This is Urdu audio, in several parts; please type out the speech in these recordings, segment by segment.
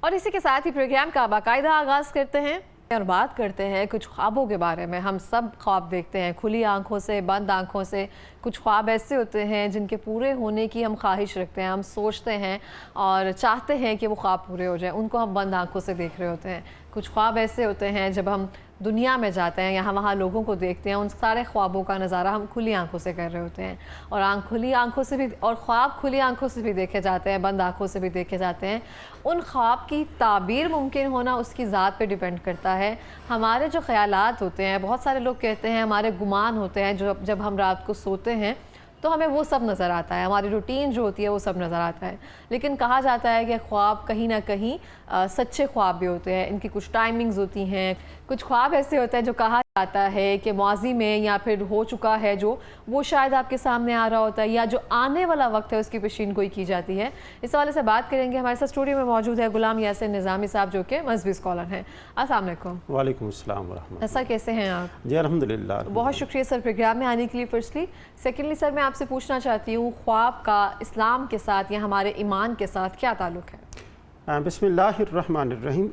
اور اسی کے ساتھ ہی پروگرام کا باقاعدہ آغاز کرتے ہیں اور بات کرتے ہیں کچھ خوابوں کے بارے میں۔ ہم سب خواب دیکھتے ہیں، کھلی آنکھوں سے، بند آنکھوں سے۔ کچھ خواب ایسے ہوتے ہیں جن کے پورے ہونے کی ہم خواہش رکھتے ہیں، ہم سوچتے ہیں اور چاہتے ہیں کہ وہ خواب پورے ہو جائیں، ان کو ہم بند آنکھوں سے دیکھ رہے ہوتے ہیں۔ کچھ خواب ایسے ہوتے ہیں جب ہم دنیا میں جاتے ہیں، یہاں وہاں لوگوں کو دیکھتے ہیں، ان سارے خوابوں کا نظارہ ہم کھلی آنکھوں سے کر رہے ہوتے ہیں، اور کھلی آنکھوں سے بھی، اور خواب کھلی آنکھوں سے بھی دیکھے جاتے ہیں، بند آنکھوں سے بھی دیکھے جاتے ہیں۔ ان خواب کی تعبیر ممکن ہونا اس کی ذات پہ ڈیپینڈ کرتا ہے۔ ہمارے جو خیالات ہوتے ہیں، بہت سارے لوگ کہتے ہیں ہمارے گمان ہوتے ہیں، جب ہم رات کو سوتے ہیں تو ہمیں وہ سب نظر آتا ہے، ہماری روٹین جو ہوتی ہے وہ سب نظر آتا ہے۔ لیکن کہا جاتا ہے کہ خواب کہیں نہ کہیں سچے خواب بھی ہوتے ہیں، ان کی کچھ ٹائمنگز ہوتی ہیں۔ کچھ خواب ایسے ہوتے ہیں جو کہا جاتا ہے کہ ماضی میں یا پھر ہو چکا ہے جو، وہ شاید آپ کے سامنے آ رہا ہوتا ہے، یا جو آنے والا وقت ہے اس کی پیشین گوئی کی جاتی ہے۔ اس حوالے سے بات کریں گے۔ ہمارے ساتھ اسٹوڈیو میں موجود ہے غلام یاسر نظامی صاحب، جو کہ مذہبی اسکالر ہیں۔ السلام علیکم۔ وعلیکم السلام ورحمۃ اللہ۔ سر کیسے ہیں آپ؟ جی الحمدللہ۔ بہت شکریہ سر پروگرام میں آنے کے لیے فرسٹلی۔ سیکنڈلی سر میں آپ سے پوچھنا چاہتی ہوں، خواب کا اسلام کے ساتھ یا ہمارے ایمان کے ساتھ کیا تعلق ہے؟ بسم اللہ الرحمن الرحیم۔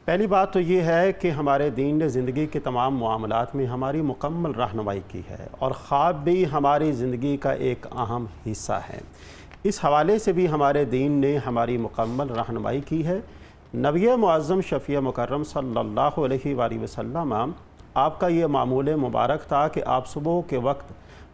پہلی بات تو یہ ہے کہ ہمارے دین نے زندگی کے تمام معاملات میں ہماری مکمل رہنمائی کی ہے، اور خواب بھی ہماری زندگی کا ایک اہم حصہ ہے۔ اس حوالے سے بھی ہمارے دین نے ہماری مکمل رہنمائی کی ہے۔ نبی معظم شفیع مکرم صلی اللہ علیہ وآلہ وسلم، آپ کا یہ معمول مبارک تھا کہ آپ صبح کے وقت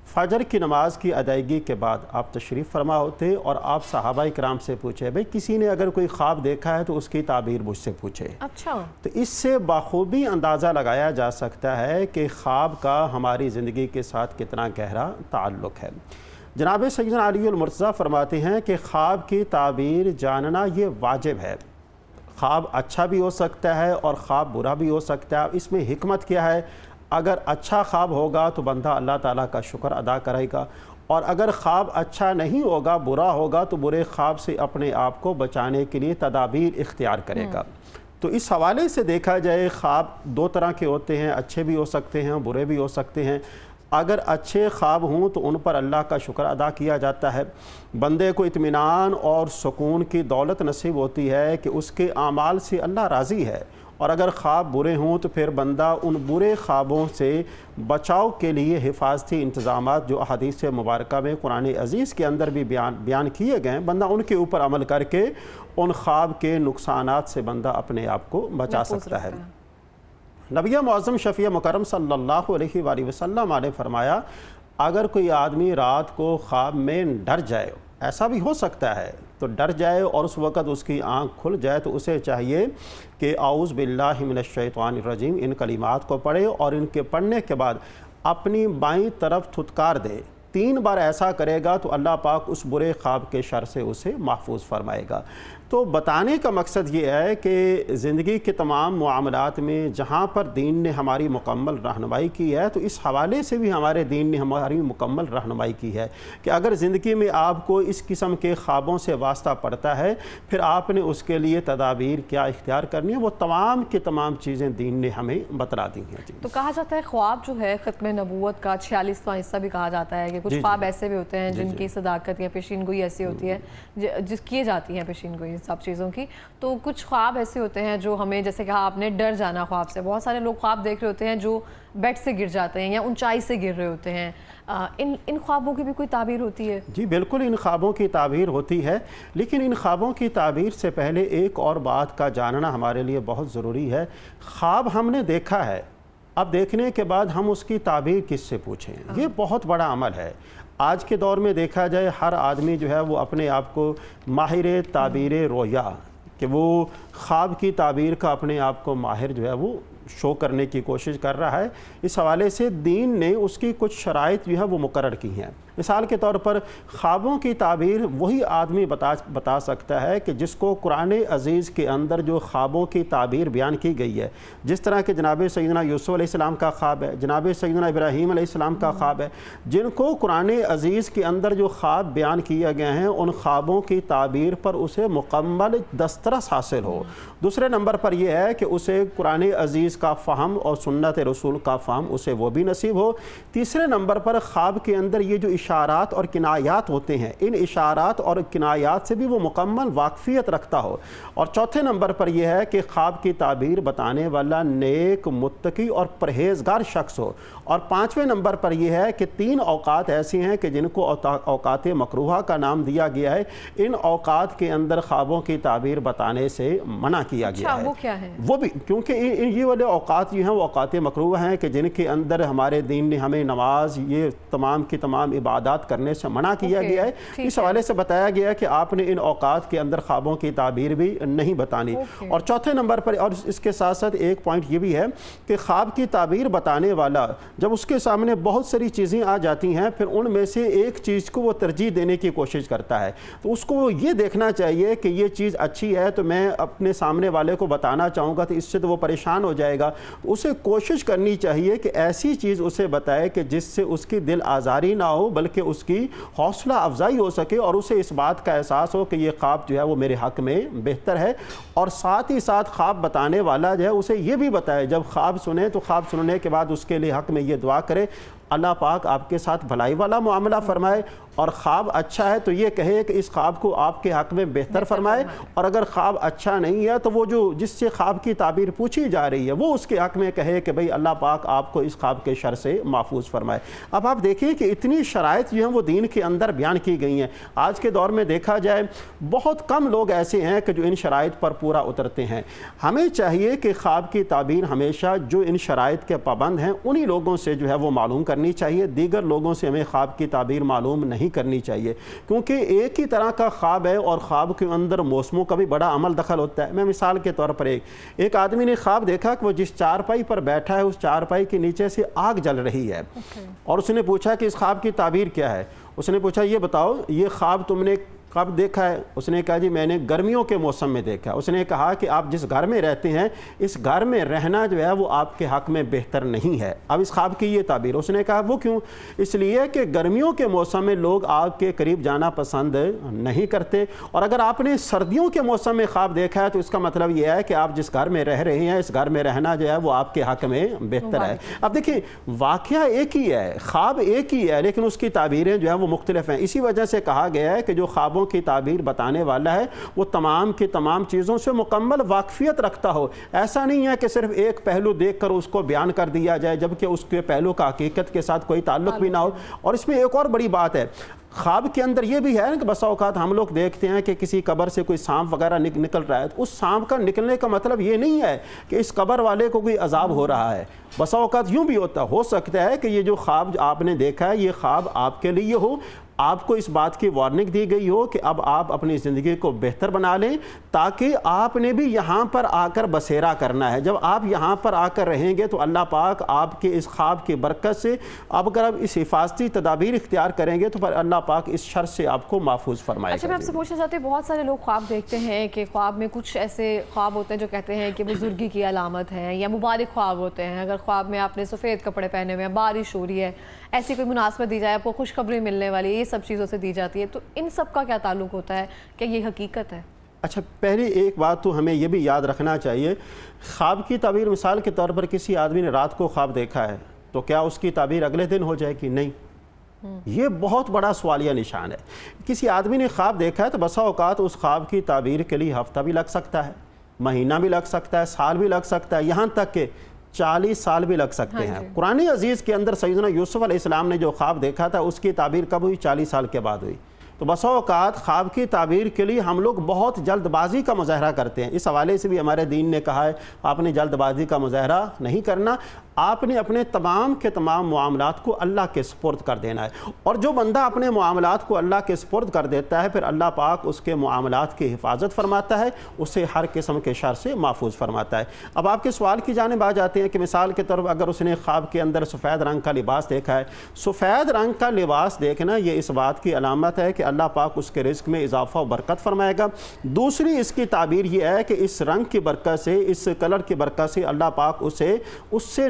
فجر کی نماز کی ادائیگی کے بعد آپ تشریف فرما ہوتے، اور آپ صحابہ کرام سے پوچھے، بھئی کسی نے اگر کوئی خواب دیکھا ہے تو اس کی تعبیر مجھ سے پوچھے۔ اچھا۔ تو اس سے بخوبی اندازہ لگایا جا سکتا ہے کہ خواب کا ہماری زندگی کے ساتھ کتنا گہرا تعلق ہے۔ جناب سیدنا علی المرتضیٰ فرماتے ہیں کہ خواب کی تعبیر جاننا یہ واجب ہے۔ خواب اچھا بھی ہو سکتا ہے اور خواب برا بھی ہو سکتا ہے۔ اس میں حکمت کیا ہے؟ اگر اچھا خواب ہوگا تو بندہ اللہ تعالیٰ کا شکر ادا کرے گا، اور اگر خواب اچھا نہیں ہوگا، برا ہوگا، تو برے خواب سے اپنے آپ کو بچانے کے لیے تدابیر اختیار کرے گا۔ تو اس حوالے سے دیکھا جائے، خواب دو طرح کے ہوتے ہیں، اچھے بھی ہو سکتے ہیں، برے بھی ہو سکتے ہیں۔ اگر اچھے خواب ہوں تو ان پر اللہ کا شکر ادا کیا جاتا ہے، بندے کو اطمینان اور سکون کی دولت نصیب ہوتی ہے کہ اس کے اعمال سے اللہ راضی ہے۔ اور اگر خواب برے ہوں تو پھر بندہ ان برے خوابوں سے بچاؤ کے لیے حفاظتی انتظامات جو احادیث مبارکہ میں قرآن عزیز کے اندر بھی بیان کیے گئے ہیں، بندہ ان کے اوپر عمل کر کے ان خواب کے نقصانات سے بندہ اپنے آپ کو بچا سکتا ہے۔ نبی معظم شفیع مکرم صلی اللہ علیہ وآلہ وسلم نے فرمایا، اگر کوئی آدمی رات کو خواب میں ڈر جائے، ایسا بھی ہو سکتا ہے، تو ڈر جائے اور اس وقت اس کی آنکھ کھل جائے، تو اسے چاہیے کہ اعوذ باللہ من الشیطان الرجیم ان کلمات کو پڑھے، اور ان کے پڑھنے کے بعد اپنی بائیں طرف تھتکار دے۔ 3 بار ایسا کرے گا تو اللہ پاک اس برے خواب کے شر سے اسے محفوظ فرمائے گا۔ تو بتانے کا مقصد یہ ہے کہ زندگی کے تمام معاملات میں جہاں پر دین نے ہماری مکمل رہنمائی کی ہے، تو اس حوالے سے بھی ہمارے دین نے ہماری مکمل رہنمائی کی ہے کہ اگر زندگی میں آپ کو اس قسم کے خوابوں سے واسطہ پڑتا ہے، پھر آپ نے اس کے لیے تدابیر کیا اختیار کرنی ہے، وہ تمام کی تمام چیزیں دین نے ہمیں بتلا دی ہیں۔ تو کہا جاتا ہے خواب جو ہے ختم نبوت کا 46واں حصہ بھی کہا جاتا ہے، کہ کچھ خواب ایسے بھی ہوتے ہیں جن کی صداقت یا پیشین گوئی ایسی ہوتی ہے جس کیے جاتی ہیں پیشین گوئی سب چیزوں کی۔ تو کچھ خواب ایسے ہوتے ہیں جو ہمیں، جیسے کہا آپ نے، ڈر جانا خواب سے۔ بہت سارے لوگ خواب دیکھ رہے ہوتے ہیں جو بیڈ سے گر جاتے ہیں یا اونچائی سے گر رہے ہوتے ہیں۔ ان خوابوں کی بھی کوئی تعبیر ہوتی ہے؟ جی بالکل، ان خوابوں کی تعبیر ہوتی ہے، لیکن ان خوابوں کی تعبیر سے پہلے ایک اور بات کا جاننا ہمارے لیے بہت ضروری ہے۔ خواب ہم نے دیکھا ہے، اب دیکھنے کے بعد ہم اس کی تعبیر کس سے پوچھیں؟ یہ بہت بڑا عمل ہے۔ آج کے دور میں دیکھا جائے، ہر آدمی جو ہے وہ اپنے آپ کو ماہر تعبیر رویا، کہ وہ خواب کی تعبیر کا اپنے آپ کو ماہر جو ہے وہ شو کرنے کی کوشش کر رہا ہے۔ اس حوالے سے دین نے اس کی کچھ شرائط جو ہے وہ مقرر کی ہیں۔ مثال کے طور پر خوابوں کی تعبیر وہی آدمی بتا سکتا ہے کہ جس کو قرآن عزیز کے اندر جو خوابوں کی تعبیر بیان کی گئی ہے، جس طرح کہ جناب سیدنا یوسف علیہ السلام کا خواب ہے، جناب سیدنا ابراہیم علیہ السلام کا خواب ہے، جن کو قرآن عزیز کے اندر جو خواب بیان کیے گئے ہیں، ان خوابوں کی تعبیر پر اسے مکمل دسترس حاصل ہو۔ دوسرے نمبر پر یہ ہے کہ اسے قرآن عزیز کا فہم اور سنت رسول کا فہم اسے وہ بھی نصیب ہو۔ تیسرے نمبر پر خواب کے اندر یہ جو اشارات اور کنایات ہوتے ہیں ان اشارات اور کنایات سے بھی وہ مکمل واقفیت رکھتا ہو۔ اور چوتھے نمبر پر یہ ہے کہ خواب کی تعبیر بتانے والا نیک، متقی اور پرہیزگار شخص ہو۔ اور پانچویں نمبر پر یہ ہے کہ 3 اوقات ایسی ہیں کہ جن کو اوقات مکروہہ کا نام دیا گیا ہے، ان اوقات کے اندر خوابوں کی تعبیر بتانے سے منع کیا گیا ہے۔ وہ کیا ہے؟ وہ بھی کیونکہ یہ والے اوقات جو ہیں وہ اوقات مکروہ ہیں کہ جن کے اندر ہمارے دین نے ہمیں نماز، یہ تمام کی تمام عبادات کرنے سے منع کیا گیا ہے۔ اس حوالے سے بتایا گیا ہے کہ آپ نے ان اوقات کے اندر خوابوں کی تعبیر بھی نہیں بتانی۔ اور چوتھے نمبر پر، اور اس کے ساتھ ساتھ ایک پوائنٹ یہ بھی ہے کہ خواب کی تعبیر بتانے والا جب اس کے سامنے بہت ساری چیزیں آ جاتی ہیں، پھر ان میں سے ایک چیز کو وہ ترجیح دینے کی کوشش کرتا ہے، تو اس کو یہ دیکھنا چاہیے کہ یہ چیز اچھی ہے تو میں اپنے سامنے والے کو بتانا چاہوں گا تو اس سے تو وہ پریشان ہو جائے گا۔ اسے کوشش کرنی چاہیے کہ ایسی چیز اسے بتائے کہ جس سے اس کی دل آزاری نہ ہو بلکہ اس کی حوصلہ افزائی ہو سکے اور اسے اس بات کا احساس ہو کہ یہ خواب جو ہے وہ میرے حق میں بہتر ہے۔ اور ساتھ ہی ساتھ خواب بتانے والا جو ہے اسے یہ بھی بتائے، جب خواب سنے تو خواب سننے کے بعد اس کے لیے حق میں یہ دعا کرے اللہ پاک آپ کے ساتھ بھلائی والا معاملہ فرمائے، اور خواب اچھا ہے تو یہ کہے کہ اس خواب کو آپ کے حق میں بہتر فرمائے، اور اگر خواب اچھا نہیں ہے تو وہ جو جس سے خواب کی تعبیر پوچھی جا رہی ہے وہ اس کے حق میں کہے کہ بھئی اللہ پاک آپ کو اس خواب کے شر سے محفوظ فرمائے۔ اب آپ دیکھیں کہ اتنی شرائط جو ہیں وہ دین کے اندر بیان کی گئی ہیں۔ آج کے دور میں دیکھا جائے بہت کم لوگ ایسے ہیں کہ جو ان شرائط پر پورا اترتے ہیں۔ ہمیں چاہیے کہ خواب کی تعبیر ہمیشہ جو ان شرائط کے پابند ہیں انہی لوگوں سے جو ہے وہ معلوم کرنی چاہیے، دیگر لوگوں سے ہمیں خواب کی تعبیر معلوم نہیں کرنی چاہیے، کیونکہ ایک ہی طرح کا خواب ہے اور خواب کے اندر موسموں کا بھی بڑا عمل دخل ہوتا ہے۔ میں مثال کے طور پر ایک آدمی نے خواب دیکھا کہ وہ جس چارپائی پر بیٹھا ہے اس چارپائی کے نیچے سے آگ جل رہی ہے، اور اس نے پوچھا کہ اس خواب کی تعبیر کیا ہے؟ اس نے پوچھا یہ بتاؤ یہ خواب تم نے کب دیکھا ہے؟ اس نے کہا جی میں نے گرمیوں کے موسم میں دیکھا۔ اس نے کہا کہ آپ جس گھر میں رہتے ہیں اس گھر میں رہنا جو ہے وہ آپ کے حق میں بہتر نہیں ہے۔ اب اس خواب کی یہ تعبیر، اس نے کہا وہ کیوں؟ اس لیے کہ گرمیوں کے موسم میں لوگ آگ کے قریب جانا پسند نہیں کرتے، اور اگر آپ نے سردیوں کے موسم میں خواب دیکھا ہے تو اس کا مطلب یہ ہے کہ آپ جس گھر میں رہ رہے ہیں اس گھر میں رہنا جو ہے وہ آپ کے حق میں بہتر ہے۔ اب دیکھیں واقعہ ایک ہی ہے، خواب ایک ہی ہے، لیکن اس کی تعبیریں جو ہیں وہ مختلف ہیں۔ اسی وجہ سے کہا گیا ہے کہ جو خوابوں کی تعبیر بتانے والا ہے وہ تمام کی تمام چیزوں سے مکمل واقفیت رکھتا ہو۔ ایسا نہیں ہے کہ صرف ایک پہلو دیکھ کر اس کو بیان کر دیا جائے جبکہ اس کے پہلو کا حقیقت کے ساتھ کوئی تعلق بھی نہ ہو۔ اور اس میں ایک اور بڑی بات ہے، خواب کے اندر یہ بھی ہے کہ بسا اوقات ہم لوگ دیکھتے ہیں کہ کسی قبر سے کوئی سانپ وغیرہ نکل رہا ہے، تو اس سانپ کا نکلنے کا مطلب یہ نہیں ہے کہ اس قبر والے کو کوئی عذاب ہو رہا ہے۔ بسا اوقات یوں بھی ہو سکتا ہے کہ یہ جو خواب آپ نے دیکھا ہے یہ خواب آپ کے لیے ہو، آپ کو اس بات کی وارننگ دی گئی ہو کہ اب آپ اپنی زندگی کو بہتر بنا لیں، تاکہ آپ نے بھی یہاں پر آ کر بسیرا کرنا ہے۔ جب آپ یہاں پر آ کر رہیں گے تو اللہ پاک آپ کے اس خواب کی برکت سے اب اگر آپ اس حفاظتی تدابیر اختیار کریں گے تو پھر اللہ پاک اس شر سے آپ کو محفوظ فرمائے گا۔ اچھا میں آپ سے پوچھنا چاہتے ہیں، بہت سارے لوگ خواب دیکھتے ہیں کہ خواب میں کچھ ایسے خواب ہوتے ہیں جو کہتے ہیں کہ بزرگی کی علامت ہے یا مبارک خواب ہوتے ہیں، اگر خواب میں آپ نے سفید کپڑے پہنے ہوئے ہیں، بارش ہو رہی ہے، ایسی کوئی مناسبت دی جائے، آپ کو خوشخبری ملنے والی ہے، یہ سب چیزوں سے دی جاتی ہے، تو ان سب کا کیا تعلق ہوتا ہے؟ کیا یہ حقیقت ہے؟ اچھا پہلی ایک بات تو ہمیں یہ بھی یاد رکھنا چاہیے، خواب کی تعبیر مثال کے طور پر کسی آدمی نے رات کو خواب دیکھا ہے تو کیا اس کی تعبیر اگلے دن ہو جائے گی؟ نہیں، یہ بہت بڑا سوالیہ نشان ہے۔ کسی آدمی نے خواب دیکھا ہے تو بسا اوقات اس خواب کی تعبیر کے لیے ہفتہ بھی لگ سکتا ہے، مہینہ بھی لگ سکتا ہے، سال بھی لگ سکتا ہے، یہاں تک کہ 40 سال بھی لگ سکتے ہیں۔ قرآن عزیز کے اندر سیدنا یوسف علیہ السلام نے جو خواب دیکھا تھا اس کی تعبیر کب ہوئی؟ 40 سال کے بعد ہوئی۔ تو بسا اوقات خواب کی تعبیر کے لیے ہم لوگ بہت جلد بازی کا مظاہرہ کرتے ہیں۔ اس حوالے سے بھی ہمارے دین نے کہا ہے آپ نے جلد بازی کا مظاہرہ نہیں کرنا، آپ نے اپنے تمام کے تمام معاملات کو اللہ کے سپرد کر دینا ہے، اور جو بندہ اپنے معاملات کو اللہ کے سپرد کر دیتا ہے پھر اللہ پاک اس کے معاملات کی حفاظت فرماتا ہے، اسے ہر قسم کے شر سے محفوظ فرماتا ہے۔ اب آپ کے سوال کی جانب آ جاتے ہیں کہ مثال کے طور پر اگر اس نے خواب کے اندر سفید رنگ کا لباس دیکھا ہے، سفید رنگ کا لباس دیکھنا یہ اس بات کی علامت ہے کہ اللہ پاک اس کے رزق میں اضافہ و برکت فرمائے گا۔ دوسری اس کی تعبیر یہ ہے کہ اس رنگ کی برکت سے، اس کلر کی برکت سے اللہ پاک اس سے